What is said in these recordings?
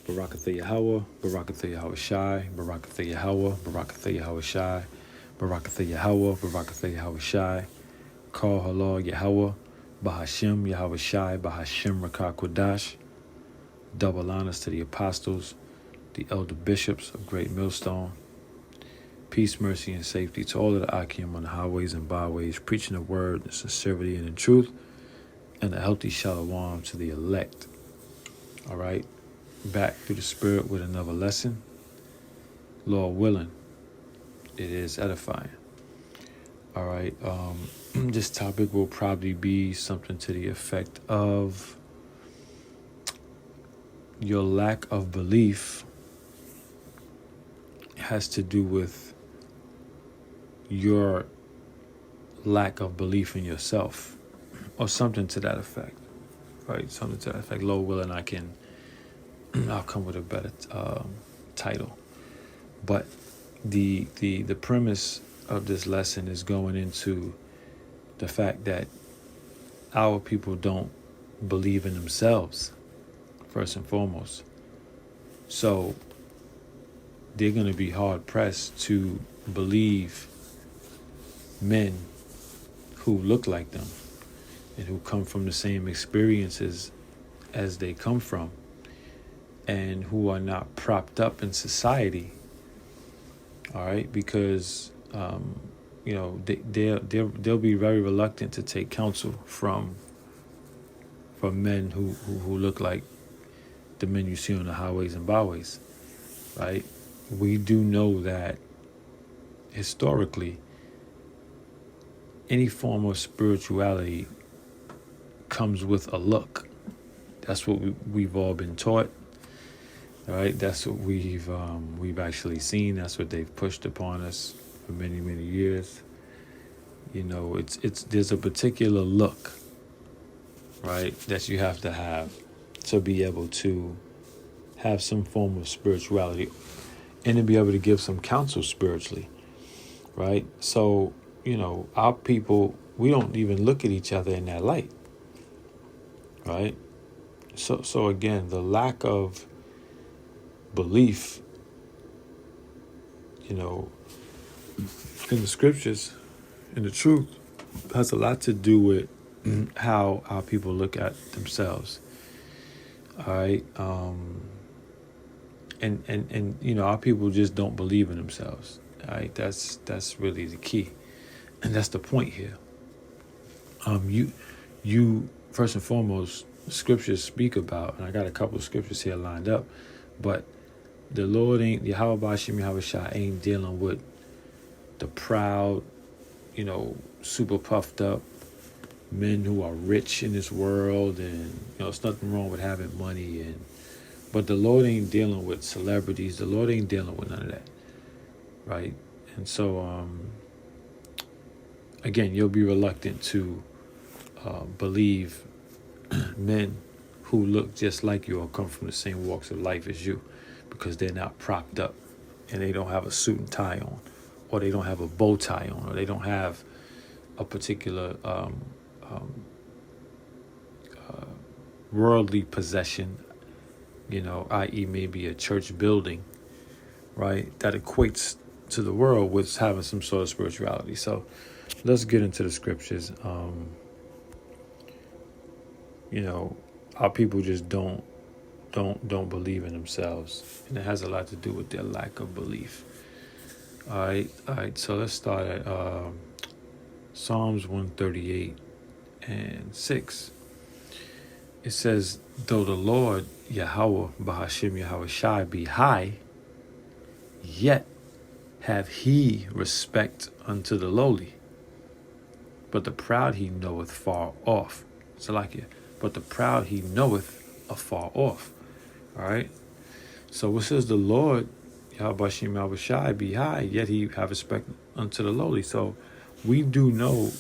Barakatha Yahweh, Barakatha Yahweh Shai, Barakatha Yahweh, Barakatha Yahweh Shai, Barakatha Yahweh, Barakatha Yahweh Shai, Call Halal Yahweh, Bahashim Yahweh Shai, Bahashim Rakah Kodash. Double honors to the apostles, the elder bishops of Great Millstone. Peace, mercy, and safety to all of the Akim on the highways and byways, preaching the word, the sincerity, and the truth, and a healthy shalom to the elect. All right, back through the spirit with another lesson. Lord willing, it is edifying. All right, this topic will probably be something to the effect of your lack of belief has to do with your lack of belief in yourself, or something to that effect, right? Something to that effect. Lord willing, I'll come with a better title. But the premise of this lesson is going into the fact that our people don't believe in themselves, first and foremost. So they're going to be hard pressed to believe men who look like them and who come from the same experiences as they come from, and who are not propped up in society. All right, because they'll be very reluctant to take counsel from men who look like the men you see on the highways and byways. Right, we do know that historically, any form of spirituality comes with a look. That's what we've all been taught. All right, that's what we've actually seen. That's what they've pushed upon us for many, many years. You know, it's there's a particular look, right, that you have to be able to have some form of spirituality and to be able to give some counsel spiritually, right? So, our people, we don't even look at each other in that light, right? So again, the lack of belief, in the scriptures, in the truth, has a lot to do with how our people look at themselves. All right, and our people just don't believe in themselves. All right, that's really the key, and that's the point here. You first and foremost, scriptures speak about, and I got a couple of scriptures here lined up, but the Lord ain't, Yahweh Bashim Yahweh Shai ain't dealing with the proud, super puffed up men who are rich in this world, and it's nothing wrong with having money, but the Lord ain't dealing with celebrities. The Lord ain't dealing with none of that, right? And so, again, you'll be reluctant to believe men who look just like you or come from the same walks of life as you, because they're not propped up and they don't have a suit and tie on, or they don't have a bow tie on, or they don't have a particular worldly possession, i.e. maybe a church building, right, that equates to the world with having some sort of spirituality. So let's get into the scriptures. Our people just don't believe in themselves, and it has a lot to do with their lack of belief. All right. So let's start at Psalms 138 and 6. It says, though the Lord Yahweh Bahashim Yahweh Shai be high, yet have he respect unto the lowly, but the proud he knoweth far off. Salakia. But the proud he knoweth afar off. All right. So it says the Lord Yahweh Bashim Yahweh Shai be high, yet he have respect unto the lowly. So we do know,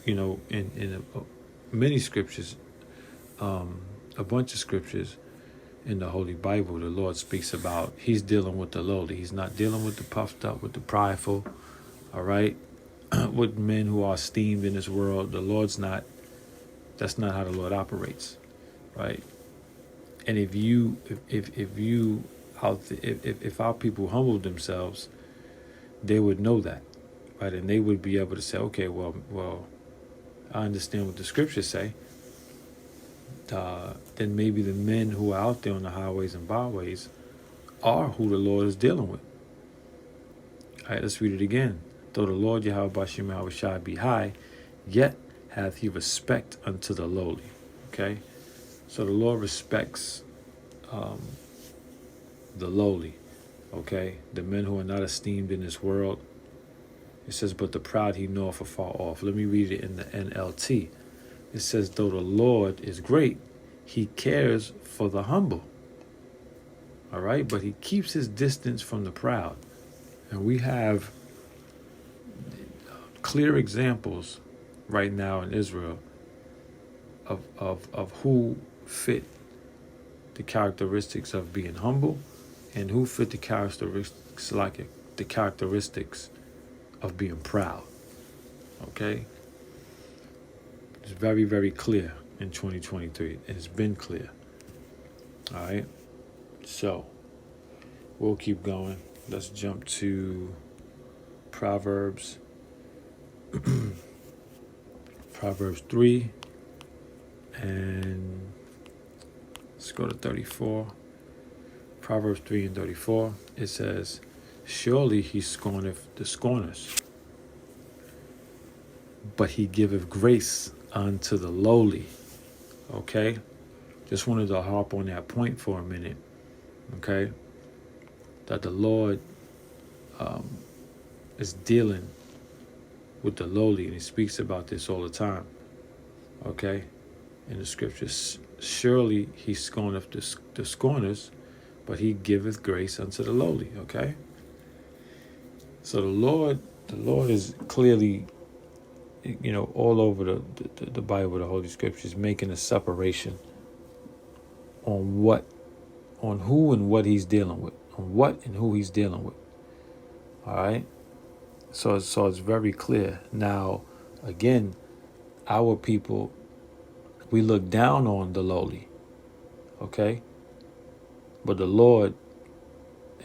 in many scriptures, a bunch of scriptures in the Holy Bible, the Lord speaks about he's dealing with the lowly. He's not dealing with the puffed up, with the prideful, all right, with men who are esteemed in this world. The Lord's not, that's not how the Lord operates, right? And if you if our people humbled themselves, they would know that, right? And they would be able to say, okay, well, I understand what the scriptures say. Then maybe the men who are out there on the highways and byways are who the Lord is dealing with. All right, let's read it again. Though the Lord Yahweh Bashim Yahweh Shai be high, yet hath he respect unto the lowly. Okay? So the Lord respects the lowly. Okay? The men who are not esteemed in this world. It says, but the proud he knoweth afar off. Let me read it in the NLT. It says, though the Lord is great, he cares for the humble. All right? But he keeps his distance from the proud. And we have clear examples right now in Israel of who fit the characteristics of being humble and who fit the characteristics of being proud. Okay? It's very, very clear in 2023. It's been clear. All right? So, we'll keep going. Let's jump to Proverbs. Proverbs 3. And let's go to 34. Proverbs 3 and 34. It says, surely he scorneth the scorners, but he giveth grace unto the lowly. Okay? Just wanted to harp on that point for a minute. Okay? That the Lord is dealing with the lowly, and he speaks about this all the time. Okay? In the scriptures, surely he scorneth the scorners, but he giveth grace unto the lowly. Okay? So the Lord is clearly, all over the Bible, the Holy Scriptures, making a separation on who and what he's dealing with, on what and who he's dealing with. All right? So it's very clear. Now, again, our people, we look down on the lowly, okay? But the Lord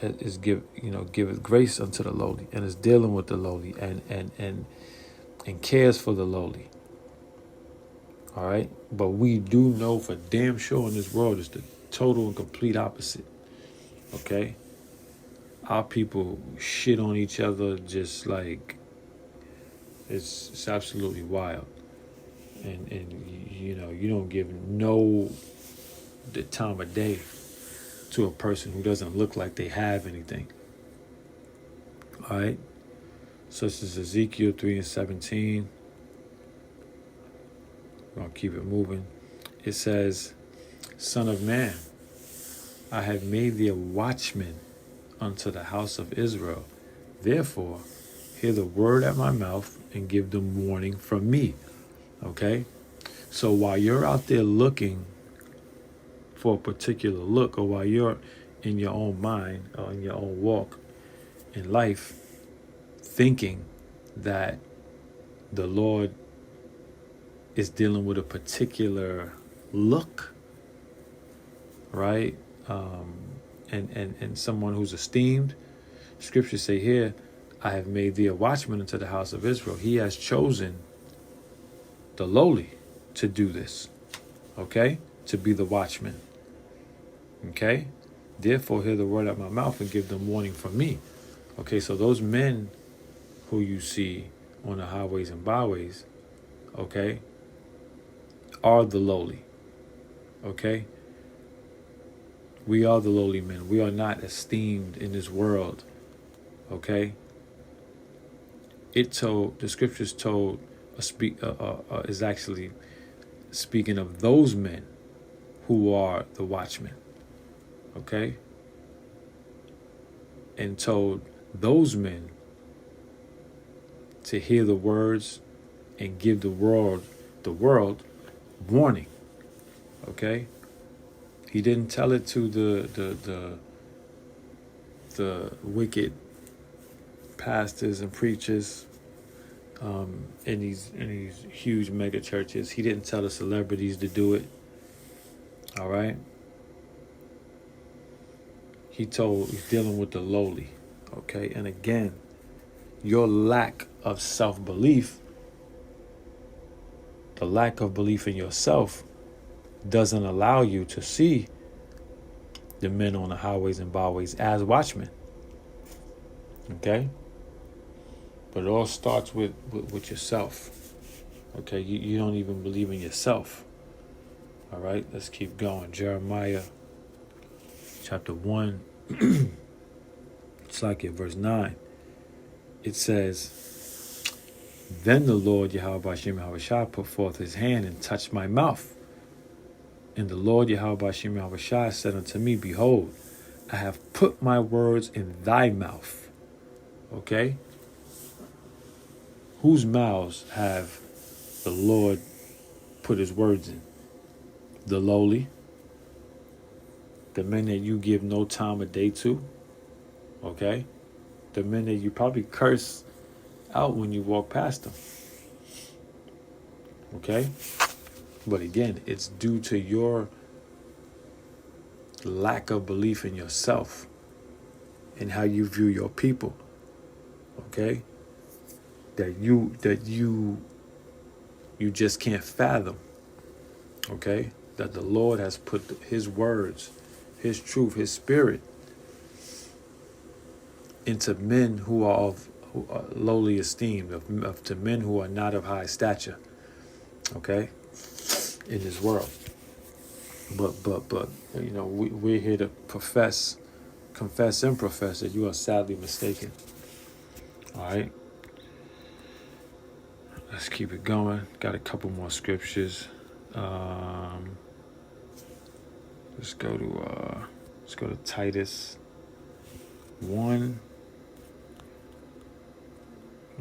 giveth grace unto the lowly, and is dealing with the lowly, and cares for the lowly. All right? But we do know for damn sure in this world it's the total and complete opposite. Okay? Our people shit on each other just like it's absolutely wild. And you don't give the time of day to a person who doesn't look like they have anything. All right? So this is Ezekiel 3 and 17. We're going to keep it moving. It says, Son of man, I have made thee a watchman unto the house of Israel. Therefore, hear the word at my mouth and give them warning from me. Okay? So while you're out there looking for a particular look, or while you're in your own mind or in your own walk in life, thinking that the Lord is dealing with a particular look, right? And someone who's esteemed. Scriptures say here, I have made thee a watchman unto the house of Israel. He has chosen the lowly to do this, okay? To be the watchman, okay? Therefore, hear the word out of my mouth and give them warning from me. Okay, so those men who you see on the highways and byways, okay, are the lowly, okay? We are the lowly men. We are not esteemed in this world, okay? The scriptures told, is actually speaking of those men who are the watchmen, okay? And told those men to hear the words and give the world warning, okay? He didn't tell it to the wicked pastors and preachers in these huge mega churches. He didn't tell the celebrities to do it. All right? he's dealing with the lowly. Okay, and again, your lack of self-belief, the lack of belief in yourself, doesn't allow you to see the men on the highways and byways as watchmen. Okay? But it all starts with yourself. Okay? You don't even believe in yourself. All right? Let's keep going. Jeremiah chapter 1. It's like it, verse 9. It says, Then the Lord Yahweh Bashim Yahushua put forth his hand and touched my mouth. And the Lord Yahweh Bashim Yahushua said unto me, Behold, I have put my words in thy mouth. Okay? Whose mouths have the Lord put his words in? The lowly, the men that you give no time of day to, okay? The men that you probably curse out when you walk past them, okay? But again, it's due to your lack of belief in yourself and how you view your people, okay? That you just can't fathom, okay? That the Lord has put his words, his truth, his spirit into men who are lowly esteemed, to men who are not of high stature, okay, in this world. But you know, we're here to confess and profess that you are sadly mistaken. All right, let's keep it going. Got a couple more scriptures. Let's go to Titus 1.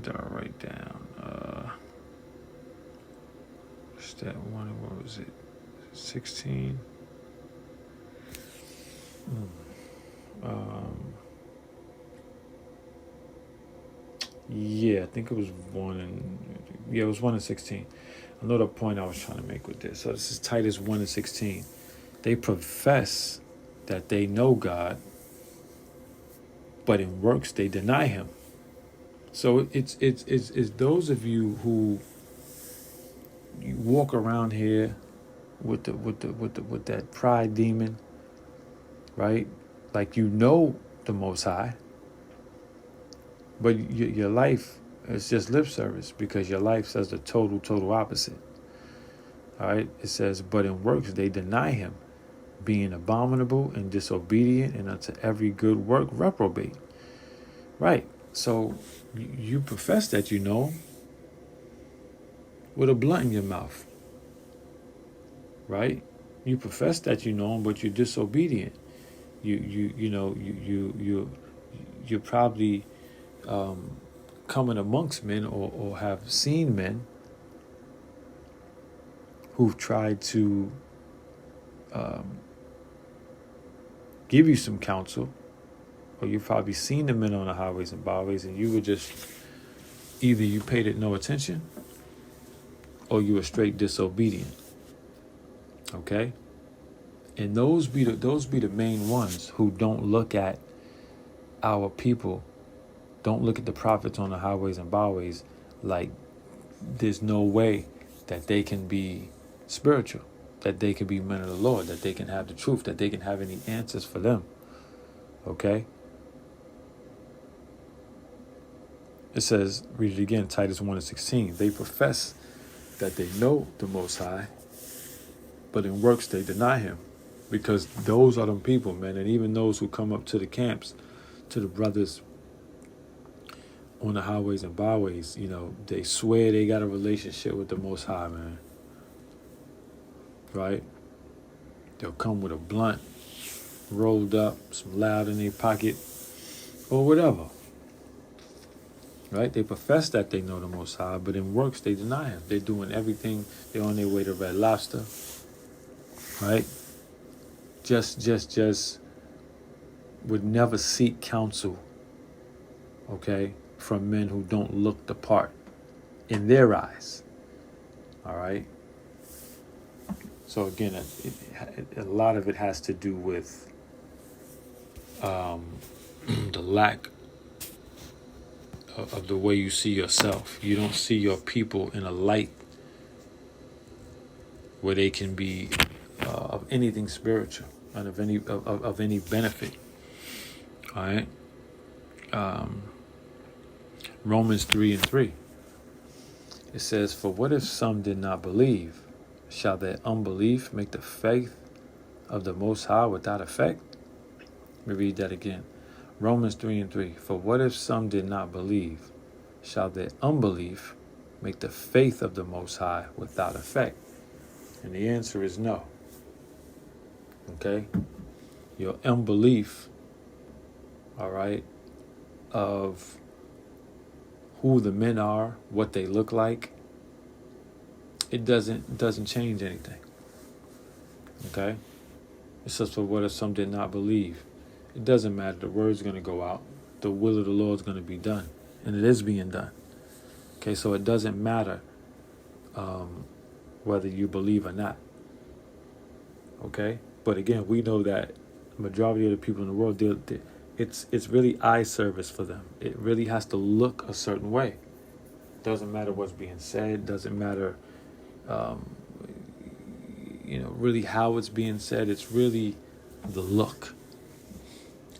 I'll write down. What's that one? What was it? 16. Yeah, I think it was 1 and 16. Another point I was trying to make with this. So this is Titus 1 and 16. They profess that they know God, but in works they deny him. So it's those of you who you walk around here with that pride demon, right? Like you know the Most High, but your life is just lip service because your life says the total opposite. All right, it says, but in works they deny him, being abominable and disobedient, and unto every good work reprobate. Right. So you profess that you know him with a blunt in your mouth. Right? You profess that you know him, but you're disobedient. You're probably coming amongst men or have seen men who've tried to give you some counsel, or you've probably seen the men on the highways and byways, and you were just either you paid it no attention or you were straight disobedient. Okay? And those be the main ones who don't look at our people, don't look at the prophets on the highways and byways like there's no way that they can be spiritual, that they can be men of the Lord, that they can have the truth, that they can have any answers for them. Okay? It says, read it again, Titus 1 and 16. They profess that they know the Most High, but in works they deny him. Because those are them people, man. And even those who come up to the camps, to the brothers on the highways and byways, you know, they swear they got a relationship with the Most High, man. Right? They'll come with a blunt rolled up, some loud in their pocket, or whatever. Right? They profess that they know the Most High, but in works they deny him. They're doing everything. They're on their way to Red Lobster. Right? Just would never seek counsel, okay, from men who don't look the part in their eyes. All right? So again, a lot of it has to do with the lack of the way you see yourself. You don't see your people in a light where they can be of anything spiritual and of any benefit. All right. Romans 3:3. It says, "For what if some did not believe? Shall their unbelief make the faith of the Most High without effect?" Let me read that again. Romans 3:3. "For what if some did not believe? Shall their unbelief make the faith of the Most High without effect?" And the answer is no. Okay? Your unbelief, all right, of who the men are, what they look like, it doesn't change anything. Okay? It's just, for what if some did not believe? It doesn't matter. The word's going to go out. The will of the Lord is going to be done. And it is being done. Okay, so it doesn't matter whether you believe or not. Okay? But again, we know that the majority of the people in the world, it's really eye service for them. It really has to look a certain way. Doesn't matter what's being said. Doesn't matter, really how it's being said. It's really the look.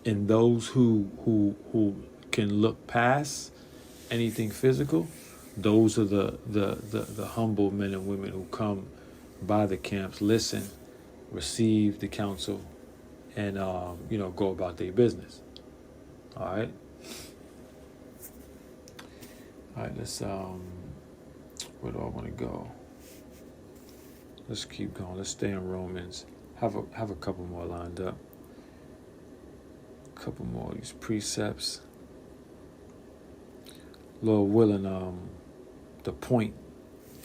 And those who can look past anything physical, those are the humble men and women who come by the camps, listen, receive the counsel, and go about their business. All right. Let's where do I want to go? Let's keep going. Let's stay in Romans. Have a couple more lined up. A couple more of these precepts. Lord willing, the point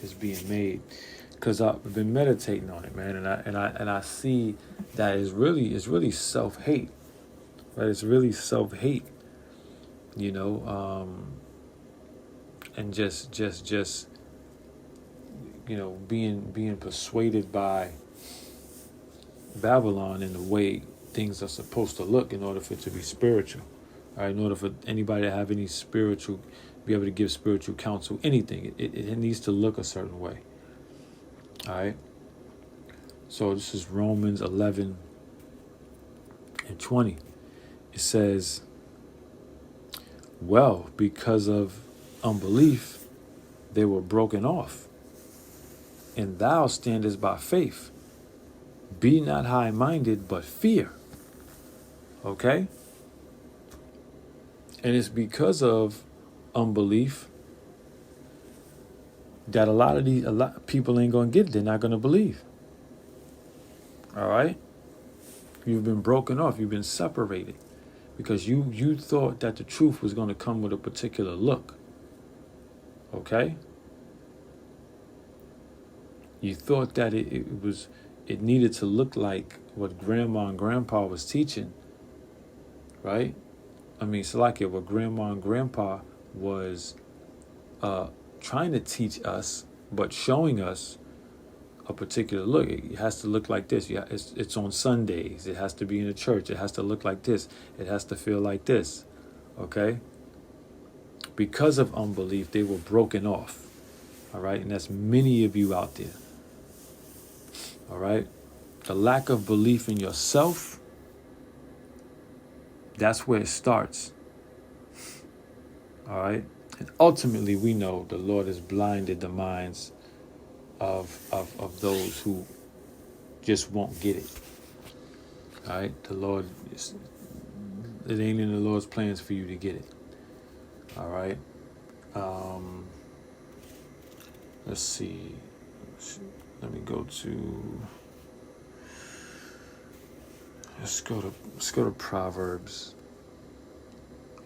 is being made, because I've been meditating on it, man, and I see that it's really self-hate, right? It's really self-hate, and just being persuaded by Babylon in the way things are supposed to look in order for it to be spiritual. All right, in order for anybody to have any spiritual, be able to give spiritual counsel, anything, it needs to look a certain way. All right. So this is Romans 11:20. It says, "Well, because of unbelief, they were broken off. And thou standest by faith. Be not high-minded, but fear." Okay? And it's because of unbelief that a lot of people ain't going to get it. They're not going to believe. All right? You've been broken off. You've been separated because you thought that the truth was going to come with a particular look. Okay? You thought that it needed to look like what Grandma and Grandpa was teaching, right? I mean, Salakia, what Grandma and Grandpa was trying to teach us, but showing us a particular look. It has to look like this. Yeah, it's on Sundays. It has to be in a church. It has to look like this. It has to feel like this. Okay? Because of unbelief, they were broken off. All right? And that's many of you out there. All right? The lack of belief in yourself, that's where it starts. All right? And ultimately, we know the Lord has blinded the minds of those who just won't get it. All right? It ain't in the Lord's plans for you to get it. All right? Let's see. Let me go to... Let's go to Proverbs.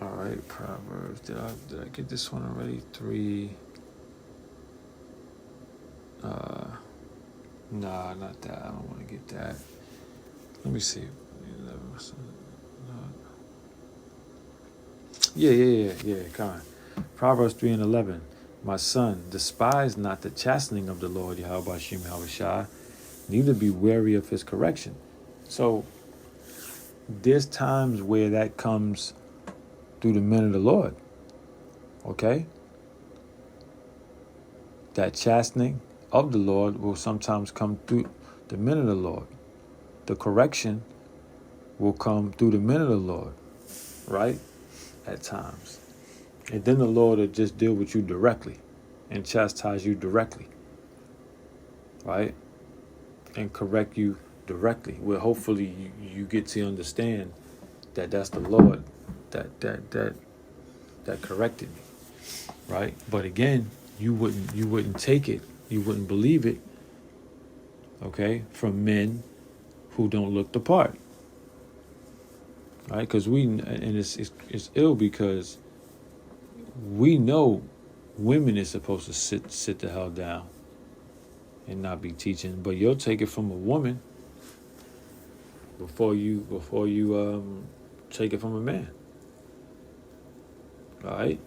All right, Proverbs. Did I get this one already? 3. Nah, not that. I don't want to get that. Let me see. 11. Yeah. Come on. Proverbs 3:11. My son, despise not the chastening of the Lord, Yahweh Hashem Yahushua, neither be weary of his correction. So, there's times where that comes through the men of the Lord. Okay? That chastening of the Lord will sometimes come through the men of the Lord. The correction will come through the men of the Lord, right? At times. And then the Lord will just deal with you directly and chastise you directly, right? And correct you directly, where hopefully you get to understand that that's the Lord that corrected me, right? But again, you wouldn't take it, you wouldn't believe it, okay, from men who don't look the part, right? Because it's ill because we know women is supposed to sit the hell down and not be teaching, but you'll take it from a woman before you take it from a man. All right?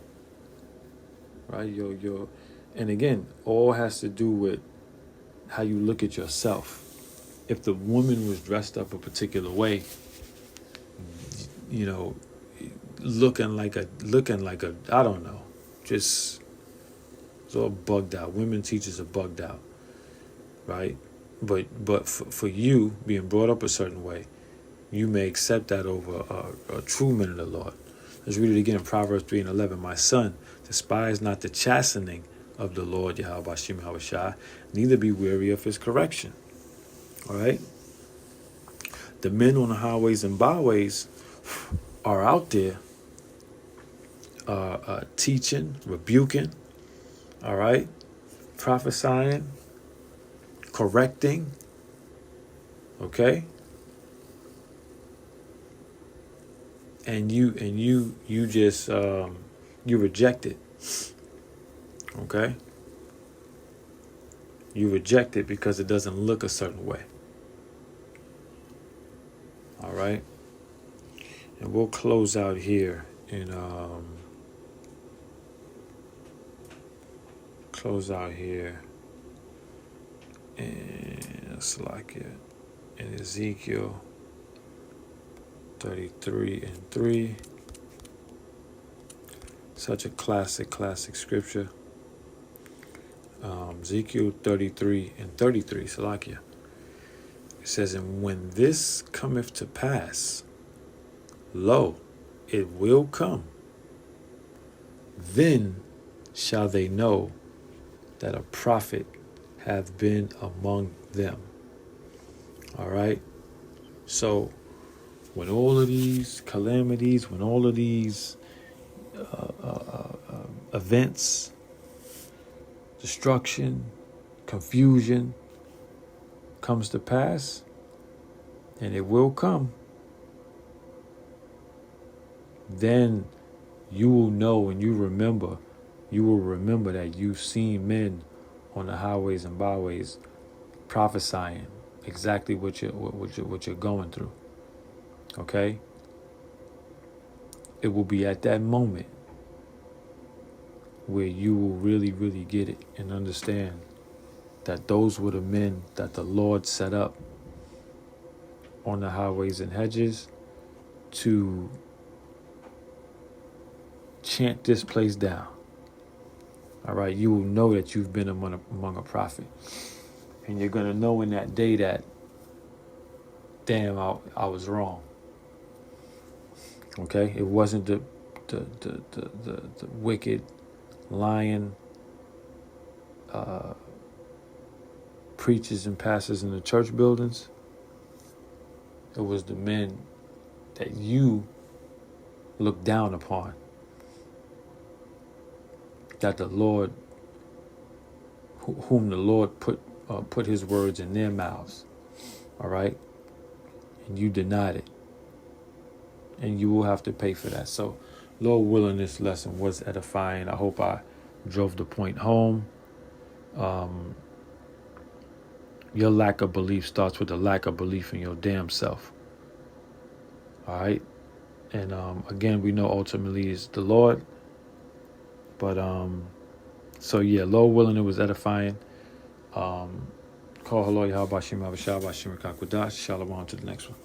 Right? Your and again, all has to do with how you look at yourself. If the woman was dressed up a particular way, looking like a I don't know, just it's all bugged out. Women teachers are bugged out, right? But for you being brought up a certain way, you may accept that over a true man of the Lord. Let's read it again in Proverbs 3:11. My son, despise not the chastening of the Lord, Yahweh Bashim Hawashai, neither be weary of his correction. All right? The men on the highways and byways are out there teaching, rebuking, all right? Prophesying, correcting, okay? And you just you reject it, okay? You reject it because it doesn't look a certain way. All right, and we'll close out here in in Ezekiel 33:3. Such a classic scripture. Ezekiel 33:33, Salakia. It says, and when this cometh to pass, lo, it will come. Then shall they know that a prophet hath been among them. All right? So, when all of these calamities, when all of these events, destruction, confusion comes to pass, and it will come, then you will know and you will remember that you've seen men on the highways and byways prophesying exactly what you're going through. Okay? It will be at that moment where you will really, really get it and understand that those were the men that the Lord set up on the highways and hedges to chant this place down. All right, you will know that you've been among a prophet. And you're going to know in that day that, damn, I was wrong. Okay? It wasn't the wicked, lying preachers and pastors in the church buildings. It was the men that you look down upon, that the Lord, whom the Lord put his words in their mouths. All right? And you denied it. And you will have to pay for that. So, Lord willing, this lesson was edifying. I hope I drove the point home. Your lack of belief starts with the lack of belief in your damn self. All right? And again, we know ultimately it's the Lord. But, so yeah, Lord willing, it was edifying. Call hello, Yahweh Bashim Abishah Bashim Rakakudash. Shalom to the next one.